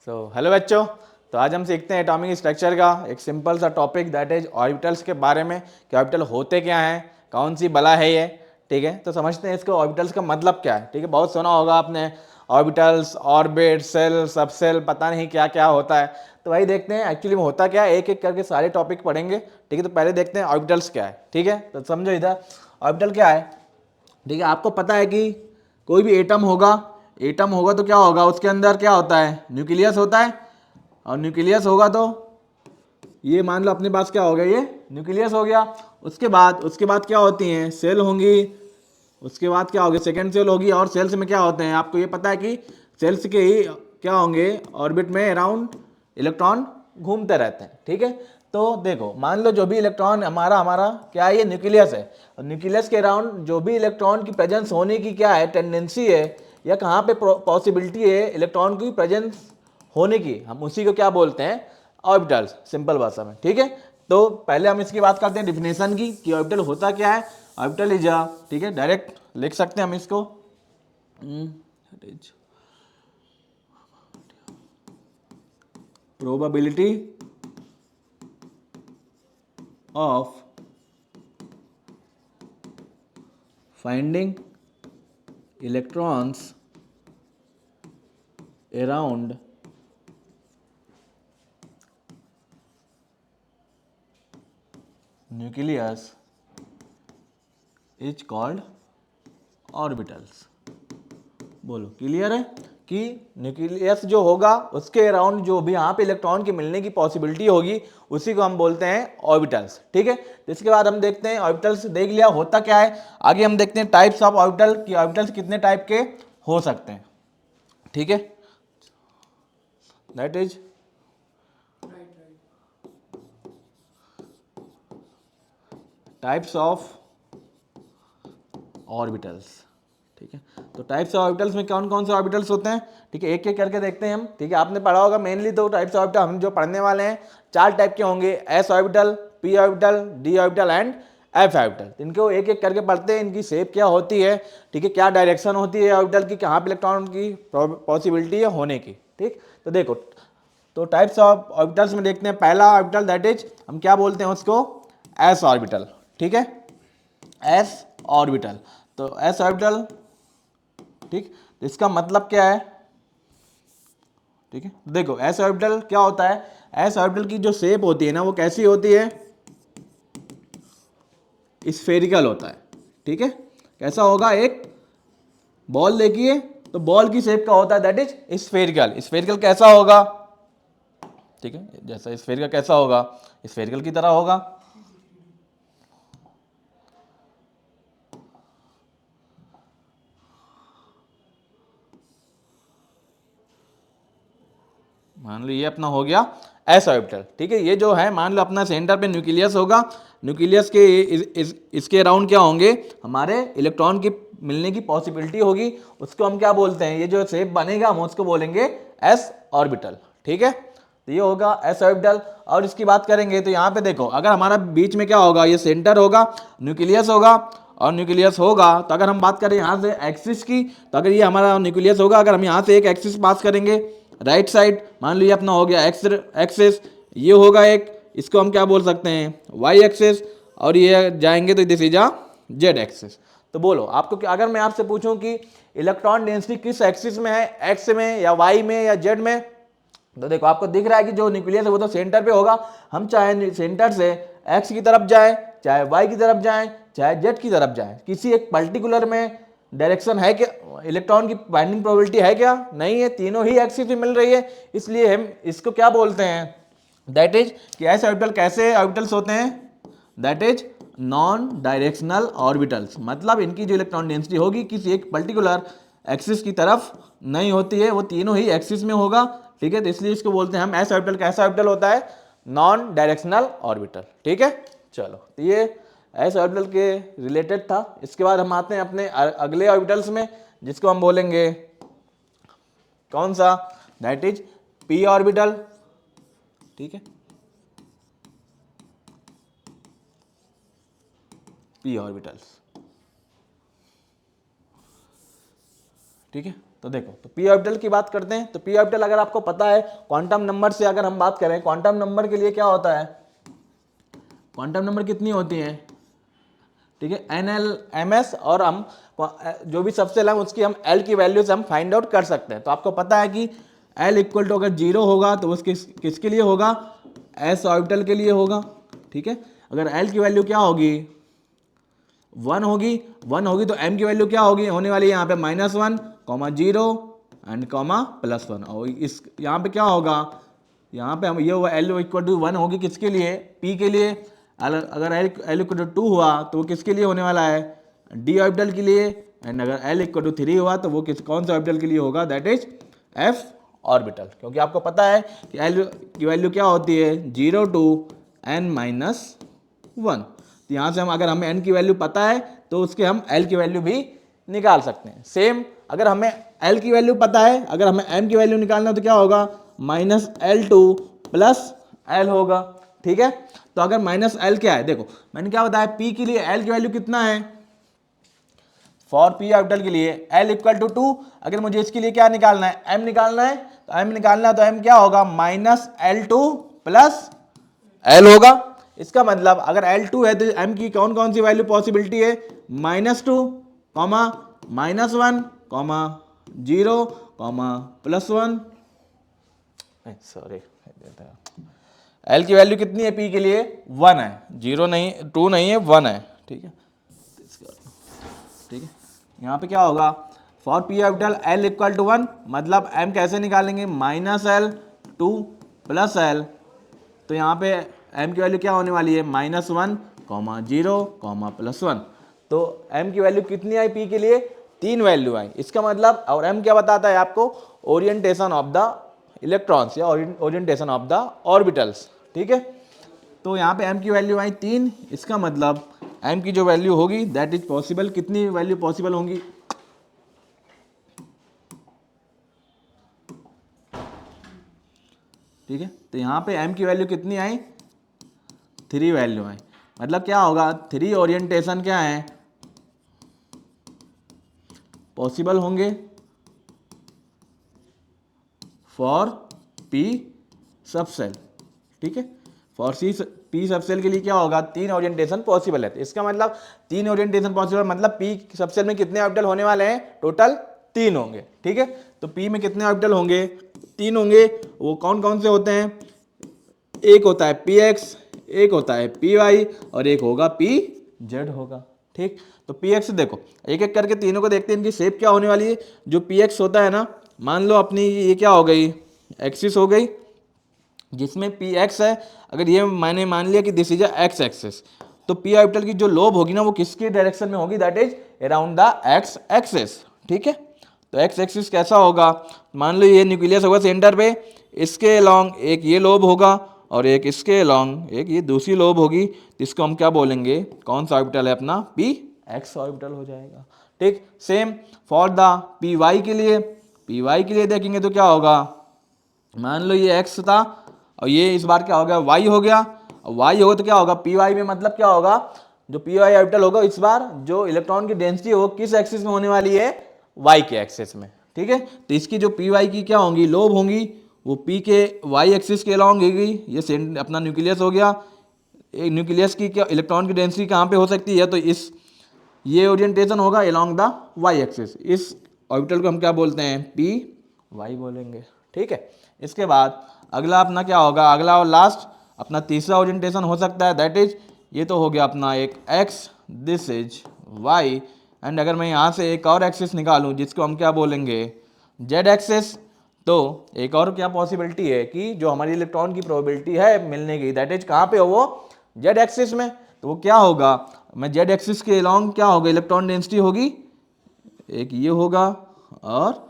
Hello बच्चों। तो आज हम सीखते हैं एटॉमिक स्ट्रक्चर का एक सिंपल सा टॉपिक दैट इज ऑर्बिटल्स के बारे में कि ऑर्बिटल होते क्या हैं, कौन सी बला है ये। ठीक है, तो समझते हैं इसको ऑर्बिटल्स का मतलब क्या है। ठीक है, बहुत सुना होगा आपने ऑर्बिटल्स, ऑर्बिट, सेल, सबसेल, पता नहीं क्या क्या होता है। तो वही देखते हैं एक्चुअली में होता क्या है, एक एक करके सारे टॉपिक पढ़ेंगे। ठीक है, तो पहले देखते हैं ऑर्बिटल्स क्या है। ठीक है, तो समझो इधर ऑर्बिटल क्या है। ठीक है, आपको पता है कि कोई भी एटम होगा तो क्या होगा, उसके अंदर क्या होता है, न्यूक्लियस होता है। और न्यूक्लियस होगा तो ये मान लो अपने पास क्या हो गया, ये न्यूक्लियस हो गया। उसके बाद क्या होती हैं, सेल होंगी। उसके बाद क्या होगी, सेकेंड सेल होगी। और सेल्स में क्या होते हैं, आपको ये पता है कि सेल्स के ही क्या होंगे, ऑर्बिट में अराउंड इलेक्ट्रॉन घूमते रहते हैं। ठीक है, तो देखो मान लो जो भी इलेक्ट्रॉन हमारा हमारा क्या है, ये न्यूक्लियस है। और न्यूक्लियस के अराउंड जो भी इलेक्ट्रॉन की प्रेजेंस होने की क्या है, टेंडेंसी है, या कहाँ पे पॉसिबिलिटी है इलेक्ट्रॉन की प्रेजेंस होने की, हम उसी को क्या बोलते हैं, ऑर्बिटल्स, सिंपल भाषा में। ठीक है, तो पहले हम इसकी बात करते हैं डिफिनेशन की कि ऑर्बिटल होता क्या है। ऑर्बिटल इज अ, ठीक है, डायरेक्ट लिख सकते हैं हम इसको, probability of finding electrons around nucleus is called orbitals. बोलो क्लियर है कि न्यूक्लियस जो होगा उसके अराउंड जो भी यहाँ पे इलेक्ट्रॉन के मिलने की पॉसिबिलिटी होगी उसी को हम बोलते हैं ऑर्बिटल्स। ठीक है, तो इसके बाद हम देखते हैं ऑर्बिटल्स देख लिया होता क्या है। आगे हम देखते हैं टाइप्स ऑफ ऑर्बिटल कि ऑर्बिटल्स कितने टाइप के हो सकते हैं। ठीक है, that is types of orbitals. ठीक है, तो टाइप्स ऑफ ऑर्बिटल्स में कौन कौन से ऑर्बिटल्स होते हैं। ठीक है, एक एक करके देखते हैं हम। ठीक है, आपने पढ़ा होगा मेनली दो टाइप्स ऑफ ऑर्बिटल हम जो पढ़ने वाले हैं, चार टाइप के होंगे, S orbital, P orbital, D orbital and F orbital. इनको एक एक करके पढ़ते हैं, इनकी शेप क्या होती है। ठीक है, क्या डायरेक्शन होती है ऑर्बिटल की, कहाँ पे इलेक्ट्रॉन की पॉसिबिलिटी है होने की। ठीक, तो देखो, तो टाइप्स ऑफ ऑर्बिटल्स में देखते हैं पहला ऑर्बिटल दैट इज हम क्या बोलते हैं उसको, एस ऑर्बिटल। ठीक है, एस ऑर्बिटल, तो एस ऑर्बिटल, ठीक, तो इसका मतलब क्या है। ठीक है, देखो एस ऑर्बिटल क्या होता है, एस ऑर्बिटल की जो शेप होती है ना वो कैसी होती है, स्फेरिकल होता है। ठीक है, कैसा होगा, एक बॉल देखिए तो बॉल की शेप का होता है दैट इज स्फेरिकल। स्फेरिकल कैसा होगा, ठीक है, जैसा स्फेरिकल कैसा होगा, स्फेरिकल की तरह होगा। मान लो ये अपना हो गया एस ऑर्बिटल। ठीक है, ये जो है मान लो अपना सेंटर पे न्यूक्लियस होगा, न्यूक्लियस के इसके अराउंड क्या होंगे, हमारे इलेक्ट्रॉन की मिलने की पॉसिबिलिटी होगी, उसको हम क्या बोलते हैं, ये जो शेप बनेगा हम उसको बोलेंगे एस ऑर्बिटल। ठीक है, तो ये होगा एस ऑर्बिटल। और इसकी बात करेंगे तो यहाँ पे देखो, अगर हमारा बीच में क्या होगा, ये सेंटर होगा, न्यूक्लियस होगा, और न्यूक्लियस होगा तो अगर हम बात करें यहाँ से एक्सिस की, तो अगर ये हमारा न्यूक्लियस होगा, अगर हम यहाँ से एक एक्सिस पास करेंगे राइट साइड, मान लो ये अपना हो गया एक्स एक्सिस, ये होगा एक, इसको हम क्या बोल सकते हैं, वाई एक्सिस, और ये जाएंगे तो this is a Z axis. तो बोलो आपको, अगर मैं आपसे पूछूं कि इलेक्ट्रॉन डेंसिटी किस एक्सिस में है, एक्स में या वाई में या जेड में, तो देखो आपको दिख रहा है कि जो न्यूक्लियस है वो तो सेंटर पे होगा। हम चाहे सेंटर से एक्स की तरफ जाए, चाहे वाई की तरफ जाए, चाहे जेड की तरफ जाए, किसी एक पर्टिकुलर में डायरेक्शन है क्या, इलेक्ट्रॉन की बाइंडिंग प्रोबेबिलिटी है क्या, नहीं है, तीनों ही एक्सिस में मिल रही है। इसलिए हम इसको क्या बोलते हैं, दैट इज कि ऐसे ऑर्बिटल कैसे ऑर्बिटल्स होते हैं, that is non directional orbitals. मतलब इनकी जो इलेक्ट्रॉन डेंसिटी होगी किसी एक पर्टिकुलर एक्सिस की तरफ नहीं होती है, वो तीनों ही एक्सिस में होगा। ठीक है, तो इसलिए इसको बोलते हैं हम एस ऑर्बिटल। कैसा ऑर्बिटल होता है, नॉन डायरेक्शनल ऑर्बिटल। ठीक है, चलो, तो ये एस ऑर्बिटल के रिलेटेड था। इसके बाद हम आते हैं अपने अगले ऑर्बिटल्स में, जिसको हम बोलेंगे कौन सा, दैट इज पी ऑर्बिटल। ठीक है, पी ऑर्बिटल्स। ठीक है, तो देखो, तो पी ऑर्बिटल की बात करते हैं। तो पी ऑर्बिटल अगर आपको पता है, क्वांटम नंबर से अगर हम बात करें, क्वांटम नंबर के लिए क्या होता है, क्वांटम नंबर कितनी होती है, ठीक है, एन एल एम एस, और हम जो भी सबसेल है उसकी हम एल की वैल्यू से हम फाइंड आउट कर सकते हैं। तो आपको पता है कि एल इक्वल टू अगर 0 होगा तो उस किसके लिए होगा, एस ऑर्बिटल के लिए होगा, ठीक है। अगर एल की वैल्यू क्या होगी, 1 होगी तो एम की वैल्यू क्या होगी, होने वाली है यहाँ पे -1, -0 एंड +1। और इस यहाँ पे क्या होगा, यहाँ पे हम ये हुआ एल इक्वल टू 1 होगी किसके लिए, पी के लिए। अगर एल इक्वल टू 2 हुआ तो वो किसके लिए होने वाला है, डी ऑर्बिटल के लिए। एंड अगर एल इक्वल टू 3 हुआ तो वो कौन से ऑर्बिटल के लिए होगा, दैट इज एफ ऑर्बिटल। क्योंकि आपको पता है कि एल की वैल्यू क्या होती है, 0 to n-1। तो यहाँ से हम अगर हमें n की वैल्यू पता है तो उसके हम l की वैल्यू भी निकाल सकते हैं। सेम अगर हमें l की वैल्यू पता है, अगर हमें m की वैल्यू निकालना है तो क्या होगा, -L2 + L होगा, ठीक है। तो अगर -L क्या है, देखो मैंने क्या बताया, p के लिए l की वैल्यू कितना है, फॉर पी ऑर्बिटल के लिए L इक्वल टू 2। अगर मुझे इसके लिए क्या निकालना है, m निकालना है, तो m निकालना है तो m क्या होगा, -L2 + L होगा। इसका मतलब अगर L2 है तो m की कौन कौन सी वैल्यू पॉसिबिलिटी है, -2, -1, -0, +1। सॉरी, L की वैल्यू कितनी है p के लिए, 1 है, 0 नहीं, 2 नहीं है, 1 है, ठीक है। ठीक है, यहाँ पे क्या होगा, for p orbital L equal to 1, मतलब m कैसे निकालेंगे, -L2 + L। तो यहाँ पे m की वैल्यू क्या होने वाली है, -1, -0, +1। तो m की वैल्यू कितनी आई p के लिए, 3 वैल्यू आई। इसका मतलब, और m क्या बताता है आपको, ओरिएंटेशन ऑफ द इलेक्ट्रॉन्स या ओरिएंटेशन ऑफ द ऑर्बिटल्स, ठीक है। तो यहाँ पे m की वैल्यू आई 3। इसका मतलब m की जो वैल्यू होगी दैट इज पॉसिबल, कितनी वैल्यू पॉसिबल होंगी, ठीक है। तो यहाँ पे m की वैल्यू कितनी आई, 3 वैल्यू आई। मतलब क्या होगा, 3 ओरिएंटेशन क्या है, पॉसिबल होंगे फॉर p सबसेल, ठीक है। फॉर p सबसेल के लिए क्या होगा, 3 ओरिएंटेशन पॉसिबल है। तो इसका मतलब 3 ओरिएंटेशन पॉसिबल, मतलब p सबसेल में कितने ऑर्बिटल होने वाले हैं, टोटल 3 होंगे, ठीक है। तो p में कितने ऑर्बिटल होंगे, 3 होंगे। वो कौन कौन से होते हैं, एक होता है px, एक होता है py, और एक होगा pz होगा, ठीक। तो px देखो, एक एक करके तीनों को देखते हैं, इनकी शेप क्या होने वाली है। जो px होता है ना, मान लो अपनी ये क्या हो गई, एक्सिस हो गई, जिसमें px है। अगर ये मैंने मान लिया कि दिस इज एक्स एक्सिस, तो p ऑर्बिटल की जो लोब होगी ना वो किसके डायरेक्शन में होगी, that is around the x axis, ठीक है। तो एक्स एक्सिस कैसा होगा, मान लो ये न्यूक्लियस होगा सेंटर पे, इसके अलोंग एक ये लोब होगा और एक इसके अलोंग एक ये दूसरी लोब होगी। तो इसको हम क्या बोलेंगे, कौन सा ऑर्बिटल है अपना, पी एक्स ऑर्बिटल हो जाएगा, ठीक। Same for the p y के लिए, पी वाई के लिए देखेंगे तो क्या होगा, मान लो ये एक्स था और ये इस बार क्या हो गया, वाई हो गया। वाई होगा तो क्या होगा, पी वाई में मतलब क्या होगा, जो पी वाई ऑर्बिटल होगा इस बार जो इलेक्ट्रॉन की डेंसिटी वो किस एक्सिस में होने वाली है, वाई के एक्सिस में, ठीक है। तो इसकी जो पी वाई की क्या होंगी, लोब होंगी, वो पी के वाई एक्सिस के अलॉन्ग होगी। ये अपना न्यूक्लियस हो गया। एक न्यूक्लियस की क्या इलेक्ट्रॉन की डेंसिटी कहाँ पे हो सकती है, तो इस ये ओरिएंटेशन होगा अलोंग द वाई एक्सिस। इस ऑर्बिटल को हम क्या बोलते हैं, पी वाई बोलेंगे, ठीक है। इसके बाद अगला अपना क्या होगा, अगला और लास्ट अपना तीसरा ओरिएंटेशन हो सकता है, दैट इज ये तो हो गया अपना एक x, this is y. And अगर मैं यहाँ से एक और एक्सिस निकालूं जिसको हम क्या बोलेंगे, जेड एक्सिस, तो एक और क्या पॉसिबिलिटी है कि जो हमारी इलेक्ट्रॉन की प्रोबेबिलिटी है मिलने की, दैट इज कहाँ पे हो, वो जेड एक्सिस में। तो वो क्या होगा, मैं जेड एक्सिस के अलॉन्ग क्या होगा, इलेक्ट्रॉन डेंसिटी होगी, एक ये होगा और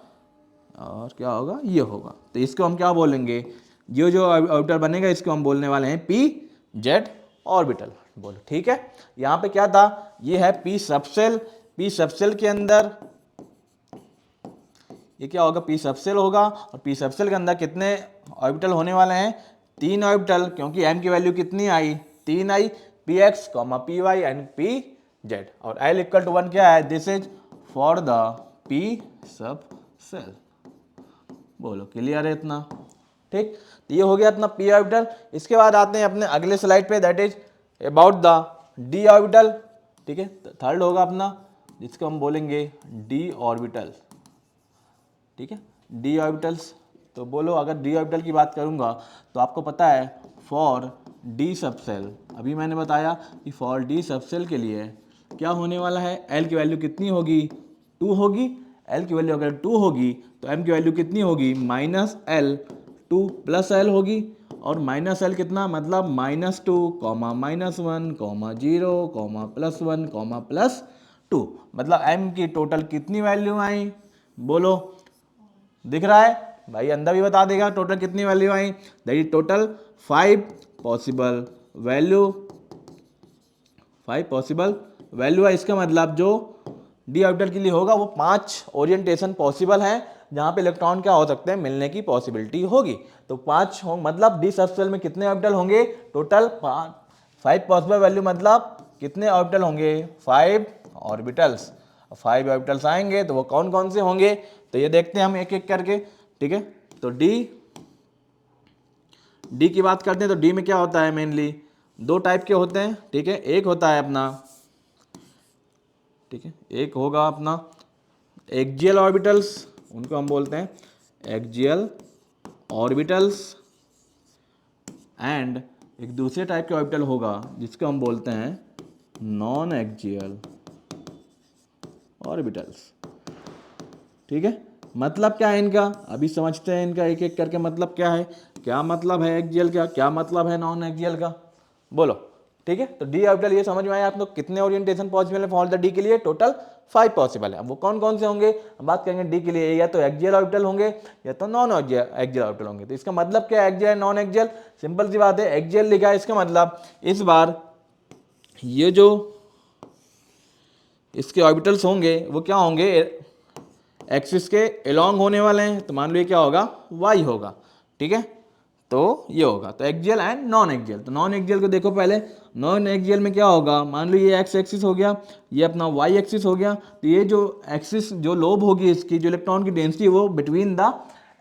क्या होगा, ये होगा। तो इसको हम क्या बोलेंगे, ये जो ऑर्बिटल बनेगा इसको हम बोलने वाले हैं पी जेड ऑर्बिटल, बोलो, ठीक है। यहाँ पे क्या था, ये है पी सबसेल। पी सबसेल के अंदर ये क्या होगा, पी सबसेल होगा, और पी सबसेल के अंदर कितने ऑर्बिटल होने वाले हैं, 3 ऑर्बिटल, क्योंकि m की वैल्यू कितनी आई, 3 आई, P x, P Y and P Z. और L इक्वल टू 1 क्या है, this is for the P subshell. बोलो क्लियर है इतना? ठीक, तो ये हो गया अपना पी ऑर्बिटल। इसके बाद आते हैं अपने अगले स्लाइड पे, that is about the D orbital. ठीक है, थर्ड होगा अपना जिसको हम बोलेंगे डी ऑर्बिटल। ठीक है, डी ऑर्बिटल्स। तो बोलो अगर डी ऑर्बिटल की बात करूंगा तो आपको पता है फॉर डी सबसेल, अभी मैंने बताया कि फॉर डी सबसेल के लिए क्या होने वाला है, एल की वैल्यू कितनी होगी, 2 होगी। एल की वैल्यू अगर 2 होगी तो एम की वैल्यू कितनी होगी, माइनस एल, 2 प्लस एल होगी। और माइनस एल कितना, मतलब -2 कॉमा -1 कॉमा 0 कॉमा +1 कॉमा +2, मतलब एम की टोटल कितनी वैल्यू आई, बोलो दिख रहा है भाई, अंदर भी बता देगा टोटल कितनी value I, that is total 5 possible value, 5 possible value है। इसका मतलब जो डी ऑर्बिटल के लिए होगा वो 5 ओरिएंटेशन पॉसिबल है जहां पे इलेक्ट्रॉन क्या हो सकते हैं, मिलने की पॉसिबिलिटी होगी। तो 5 हो, मतलब डी सबसेल में कितने ऑर्बिटल होंगे, टोटल 5 पॉसिबल वैल्यू, मतलब कितने ऑर्बिटल होंगे, 5 ऑर्बिटल्स। 5 ऑर्बिटल्स आएंगे तो वो कौन कौन से होंगे, तो ये देखते हैं हम एक एक करके। ठीक है, तो डी की बात करते हैं तो डी में क्या होता है, मेनली 2 टाइप के होते हैं। ठीक है, एक होता है अपना, ठीक है, एक होगा अपना एक्सियल ऑर्बिटल्स, उनको हम बोलते हैं एक्सियल ऑर्बिटल्स, एंड एक दूसरे टाइप के ऑर्बिटल होगा जिसको हम बोलते हैं नॉन एक्सियल ऑर्बिटल्स। ठीक है, मतलब क्या है इनका, अभी समझते हैं इनका एक एक करके मतलब क्या है, क्या मतलब है एक्सियल का, क्या मतलब है नॉन एक्सियल का, बोलो। ठीक है, तो डी ऑर्बिटल ये समझ में आया आप लोग, कितने ओरिएंटेशन पॉसिबल है फॉर द डी के लिए, टोटल 5 पॉसिबल है। अब वो कौन कौन से होंगे, हम बात करेंगे डी के लिए, या तो एक्सियल ऑर्बिटल होंगे या तो नॉन एक्सियल ऑर्बिटल होंगे। तो इसका मतलब क्या है, एक्सियल नॉन एक्सियल, सिंपल सी बात है, एक्सियल लिखा है इसका मतलब इस बार ये जो इसके ऑर्बिटल्स होंगे वो क्या होंगे, एक्सिस के अलोंग होने वाले हैं, तो मान लो ये क्या होगा, वाई होगा। ठीक है, तो ये होगा, तो एक्सियल एंड नॉन एक्सियल। तो नॉन एक्सियल को देखो पहले, नॉन एक्सियल में क्या होगा, मान लो ये एक्स एक्सिस हो गया, ये अपना वाई एक्सिस हो गया, तो ये जो एक्सिस जो लोब होगी इसकी, जो इलेक्ट्रॉन की डेंसिटी वो बिटवीन द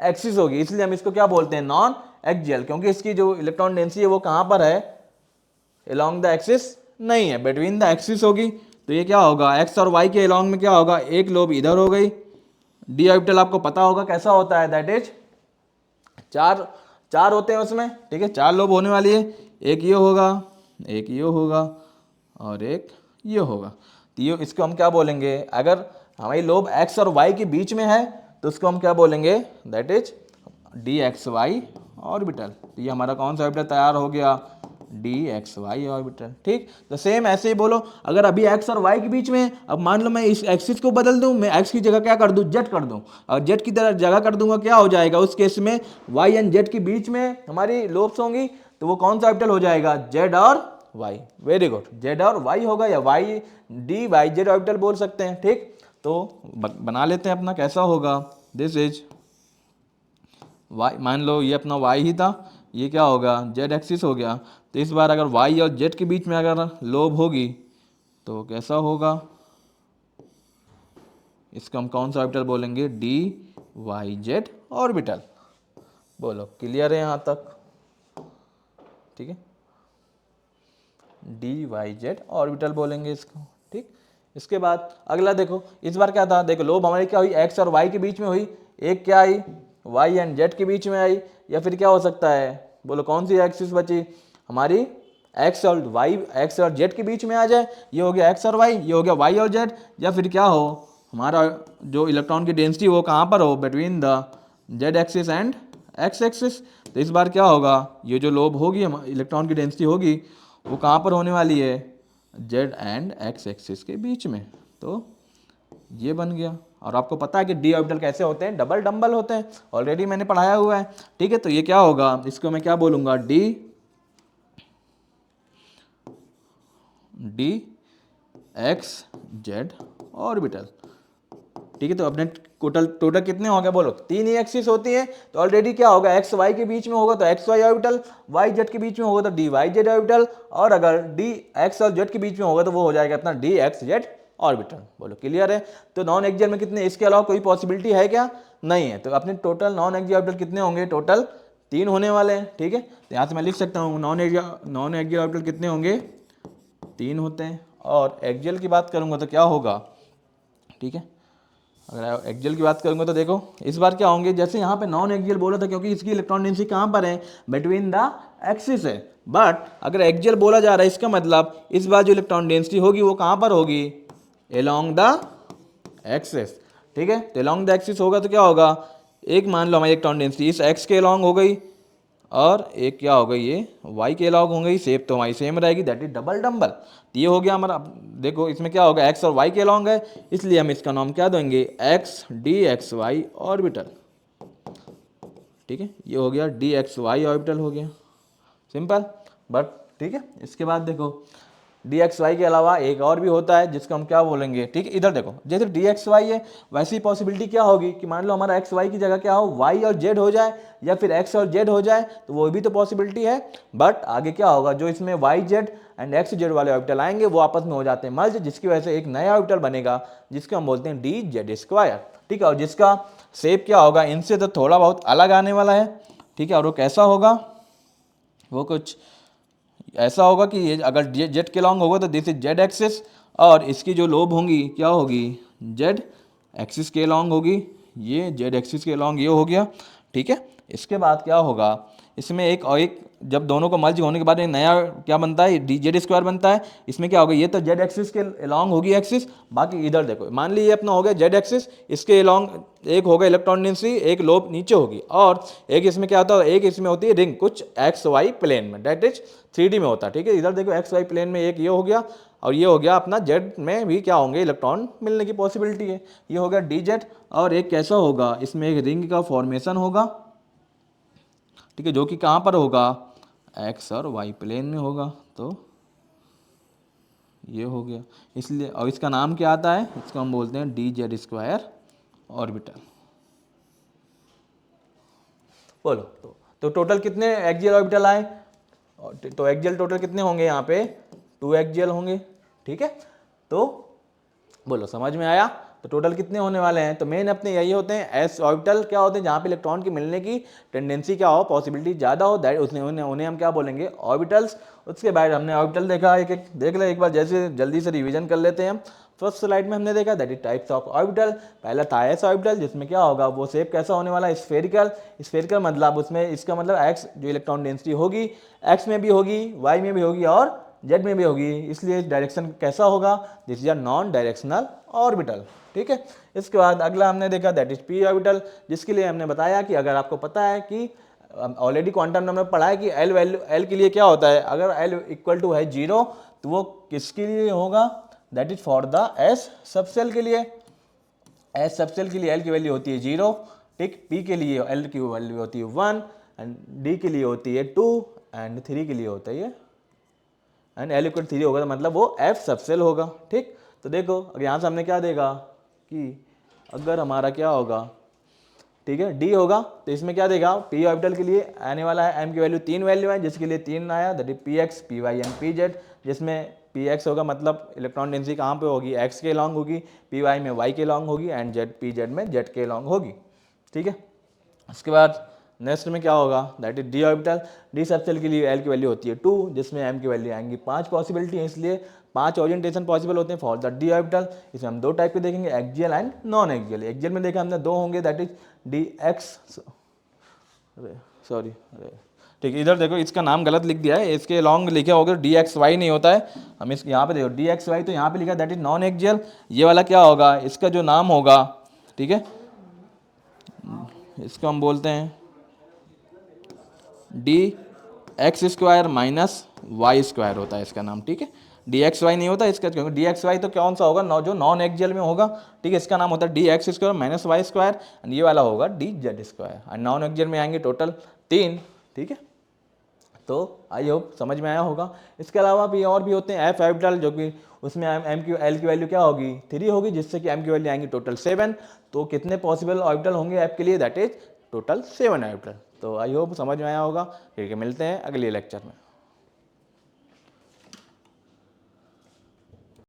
एक्सिस होगी, इसलिए हम इसको क्या बोलते हैं, नॉन एक्सियल, क्योंकि इसकी जो इलेक्ट्रॉन डेंसिटी है वो कहाँ पर है, अलोंग द एक्सिस नहीं है, बिटवीन द एक्सिस होगी। तो ये क्या होगा, एक्स और वाई के अलोंग में क्या होगा, एक लोब इधर हो गई। डी ऑर्बिटल आपको पता होगा कैसा होता है, दैट इज चार होते हैं उसमें। ठीक है, 4 लोब होने वाली है, एक ये होगा, एक ये होगा और एक ये होगा। तो ये इसको हम क्या बोलेंगे, अगर हमारी लोब एक्स और वाई के बीच में है तो उसको हम क्या बोलेंगे, that is d x y orbital. तो ये हमारा कौन सा ऑर्बिटल तैयार हो गया, डी एक्स वाई ऑर्बिटल। ठीक, तो सेम ऐसे ही बोलो, अगर अभी एक्स और वाई के बीच में, अब मान लो मैं इस एक्सिस को बदल दूं, मैं एक्स की जगह क्या कर दूं, जेड कर दूं, और जेड की तरह जगह कर दूंगा, क्या हो जाएगा उस केस में, वाई एंड जेड के बीच में हमारी लोब्स होंगी, तो वो कौन सा ऑर्बिटल हो जाएगा, जेड और वाई। वेरी गुड, जेड और वाई होगा, या y d y z orbital बोल सकते हैं। ठीक, तो बना लेते हैं अपना, कैसा होगा, दिस इज वाई, मान लो ये अपना वाई ही था, ये क्या होगा, जेड एक्सिस हो गया। तो इस बार अगर वाई और जेड के बीच में अगर लोब होगी तो कैसा होगा, इसका हम कौन सा ऑर्बिटल बोलेंगे, डी वाई जेड ऑर्बिटल। बोलो क्लियर है यहाँ तक? ठीक है, डी वाई जेड ऑर्बिटल बोलेंगे इसको। ठीक, इसके बाद अगला देखो, इस बार क्या था, देखो लोब हमारी क्या हुई, एक्स और वाई के बीच में हुई, एक क्या आई, वाई एंड जेड के बीच में आई, या फिर क्या हो सकता है, बोलो कौन सी एक्सिस बची हमारी, एक्स और वाई, एक्स और जेड के बीच में आ जाए, ये हो गया एक्स और वाई, ये हो गया वाई और जेड, या फिर क्या हो, हमारा जो इलेक्ट्रॉन की डेंसिटी वो कहाँ पर हो, between the Z axis and x axis. तो इस बार क्या होगा, ये जो लोब होगी इलेक्ट्रॉन की डेंसिटी होगी वो कहाँ पर होने वाली है, जेड एंड एक्स एक्सिस के बीच में। तो ये बन गया। और आपको पता है कि डी ऑर्बिटल कैसे होते हैं, डबल डम्बल होते हैं, ऑलरेडी मैंने पढ़ाया हुआ है। ठीक है, तो ये क्या होगा, इसको मैं क्या बोलूँगा, डी एक्स जेड ऑर्बिटल। ठीक है, तो अपने टोटल कितने हो गए, बोलो 3 ही एक्सिस होती है, तो ऑलरेडी क्या होगा, एक्स वाई के बीच में होगा तो x y orbital, y z के बीच में होगा तो डी वाई जेड ऑर्बिटल, और अगर डी एक्स और जेड के बीच में होगा तो वो हो जाएगा अपना डी एक्स जेड ऑर्बिटल। बोलो क्लियर है? तो नॉन एक्सियल में कितने, इसके अलावा कोई पॉसिबिलिटी है क्या, नहीं है। तो अपने टोटल नॉन एक्सियल ऑर्बिटल कितने होंगे, टोटल 3 होने वाले हैं, ठीक है। तो यहाँ से मैं लिख सकता हूँ नॉन एक्सियल ऑर्बिटल कितने होंगे, 3 होते हैं। और एक्सियल की बात करूँगा तो क्या होगा, ठीक है, अगर एक्सियल की बात करूँगा तो देखो इस बार क्या होंगे, जैसे यहाँ पे नॉन एक्सियल बोला था क्योंकि इसकी इलेक्ट्रॉन डेंसिटी कहाँ पर है, बिटवीन द एक्सिस है। बट अगर एक्सियल बोला जा रहा है इसका मतलब इस बार जो इलेक्ट्रॉन डेंसिटी होगी वो कहाँ पर होगी, एलोंग द एक्सिस, ठीक है। तो एलोंग द एक्सिस होगा तो क्या होगा, एक मान लो हमारी इलेक्ट्रॉन डेंसिटी इस एक्स के एलोंग हो गई और एक क्या हो गई ये वाई के एलोंग हो गई, शेप तो हमारी सेम रहेगी, दैट इज डबल डम्बल। तो ये हो गया हमारा, देखो इसमें क्या होगा एक्स और वाई के एलोंग है, इसलिए हम इसका नाम क्या देंगे, x d x y orbital, ठीक है। ये हो गया डी एक्स वाई ऑर्बिटल हो गया, सिंपल। बट ठीक है, इसके बाद देखो डी एक्स वाई के अलावा एक और भी होता है जिसको हम क्या बोलेंगे, ठीक है। इधर देखो जैसे डी एक्स वाई है वैसी पॉसिबिलिटी क्या होगी कि मान लो हमारा एक्स वाई की जगह क्या हो, वाई और जेड हो जाए या फिर एक्स और जेड हो जाए, तो वो भी तो पॉसिबिलिटी है। बट आगे क्या होगा, जो इसमें y z and x z वाले ऑर्बिटल आएंगे वो आपस में हो जाते हैं मर्ज, जिसकी वजह से एक नया ऑर्बिटल बनेगा जिसको हम बोलते हैं डी जेड स्क्वायर, ठीक है। और जिसका शेप क्या होगा, इनसे तो थोड़ा बहुत अलग आने वाला है, ठीक है। और वो कैसा होगा, वो कुछ ऐसा होगा कि ये अगर जेड के लॉन्ग होगा तो दिस इज जेड एक्सिस, और इसकी जो लोब होंगी क्या होगी, जेड एक्सिस के लॉन्ग होगी, ये जेड एक्सिस के लॉन्ग ये हो गया, ठीक है। इसके बाद क्या होगा, इसमें एक और एक जब दोनों को मर्ज होने के बाद एक नया क्या बनता है, डी जेड स्क्वायर बनता है। इसमें क्या होगा, ये तो जेड एक्सिस के अलॉन्ग होगी एक्सिस, बाकी इधर देखो मान लीजिए अपना हो गया जेड एक्सिस, इसके अलॉन्ग एक होगा इलेक्ट्रॉन डेंसिटी, एक लोब नीचे होगी, और एक इसमें क्या होता है, एक इसमें होती है रिंग कुछ एक्स वाई प्लेन में, दैट इज 3D में होता है, ठीक है। इधर देखो एक्स वाई प्लेन में एक ये हो गया, और ये हो गया अपना जेड में भी क्या होंगे, इलेक्ट्रॉन मिलने की पॉसिबिलिटी है, ये हो गया डी जेड। और एक कैसा होगा, इसमें एक रिंग का फॉर्मेशन होगा, ठीक है, जो कि कहाँ पर होगा, एक्स और वाई प्लेन में होगा, तो ये हो गया। इसलिए और इसका नाम क्या आता है, इसको हम बोलते हैं डी जेड स्क्वायर ऑर्बिटल। बोलो तो टोटल कितने एक्सियल ऑर्बिटल आए, तो एक्सियल टोटल कितने होंगे यहाँ पे, 2 एक्सियल होंगे, ठीक है। तो बोलो समझ में आया, तो टोटल कितने होने वाले हैं, तो मेन अपने यही होते हैं एस ऑर्बिटल, क्या होते हैं जहाँ पे इलेक्ट्रॉन की मिलने की टेंडेंसी क्या हो, पॉसिबिलिटी ज़्यादा हो, दैट उन्हें हम क्या बोलेंगे, ऑर्बिटल्स। उसके बाद हमने ऑर्बिटल देखा, एक एक देख ले एक बार, जैसे जल्दी से रिवीजन कर लेते हैं हम। फर्स्ट स्लाइड में हमने देखा that is types of orbital, पहला था एस ऑर्बिटल, जिसमें क्या होगा, वो शेप कैसा होने वाला है, स्फेरिकल। स्फेरिकल मतलब उसमें इसका मतलब एक्स जो इलेक्ट्रॉन डेंसिटी होगी एक्स में भी होगी, वाई में भी होगी और जेड में भी होगी, इसलिए डायरेक्शन कैसा होगा, this is a non directional orbital, ठीक है। इसके बाद अगला हमने देखा दैट इज पी ऑर्बिटल, जिसके लिए हमने बताया कि अगर आपको पता है कि ऑलरेडी क्वांटम नंबर में पढ़ा है कि एल वैल्यू एल के लिए क्या होता है, अगर एल इक्वल टू है 0 तो वो किसके लिए होगा, that is for the S subshell के लिए। एस सबसेल के लिए एल की वैल्यू होती है 0, ठीक। पी के लिए एल की वैल्यू होती है 1, एंड डी के लिए होती है 2, एंड 3 के लिए होता है ये, एंड एल इक्वल 3 होगा तो मतलब वो एफ सबसेल होगा, ठीक। तो देखो अगर यहाँ से हमने क्या देखा कि अगर हमारा क्या होगा, ठीक है, डी होगा, तो इसमें क्या देगा, पी ऑर्बिटल के लिए आने वाला है एम की वैल्यू 3 वैल्यू है, जिसके लिए 3 आया, that is p x P Y and P z, जिसमें पी एक्स होगा मतलब इलेक्ट्रॉन डेंसिटी कहाँ पे होगी, एक्स के लॉन्ग होगी, पी वाई में वाई के लॉन्ग होगी, एंड जेड पी जेड में जेड के लॉन्ग होगी, ठीक है। उसके बाद नेक्स्ट में क्या होगा, that is D orbital. D subshell के लिए एल की वैल्यू होती है 2, जिसमें एम की वैल्यू आएंगी 5 पॉसिबिलिटी है, इसलिए 5 ओरिएंटेशन पॉसिबल होते हैं फॉर द डी ऑर्बिटल। इसमें हम 2 टाइप के देखेंगे, axial and non axial. Axial में देखा हमने 2 होंगे, that is d x, sorry ठीक है, इधर देखो इसका नाम गलत लिख दिया है, इसके लॉन्ग लिखा होगा डी एक्स वाई नहीं होता है, हम इस यहाँ पे देखो डी एक्स वाई, तो यहाँ पे लिखा दैट इज नॉन एक्सियल। ये वाला क्या होगा, इसका जो नाम होगा, ठीक है, इसको हम बोलते हैं d x square minus y square होता है इसका नाम, ठीक है। डी एक्स वाई नहीं होता इसका, क्योंकि डी एक्स वाई तो कौन सा होगा, जो नॉन एक्सियल में होगा, ठीक है। इसका नाम होता है d x square minus y square, and ये वाला होगा d z square, and non axial में आएंगे टोटल 3, ठीक है। तो आई होप समझ में आया होगा। इसके अलावा भी और भी होते हैं एफ ऑर्बिटल, जो कि उसमें एम की एल की वैल्यू क्या होगी, 3 होगी, जिससे कि एम की वैल्यू आएंगी टोटल 7। तो कितने पॉसिबल ऑर्बिटल होंगे एफ के लिए, दैट इज टोटल 7 ऑर्बिटल। तो आई होप समझ में आया होगा, ठीक है, मिलते हैं अगले लेक्चर में।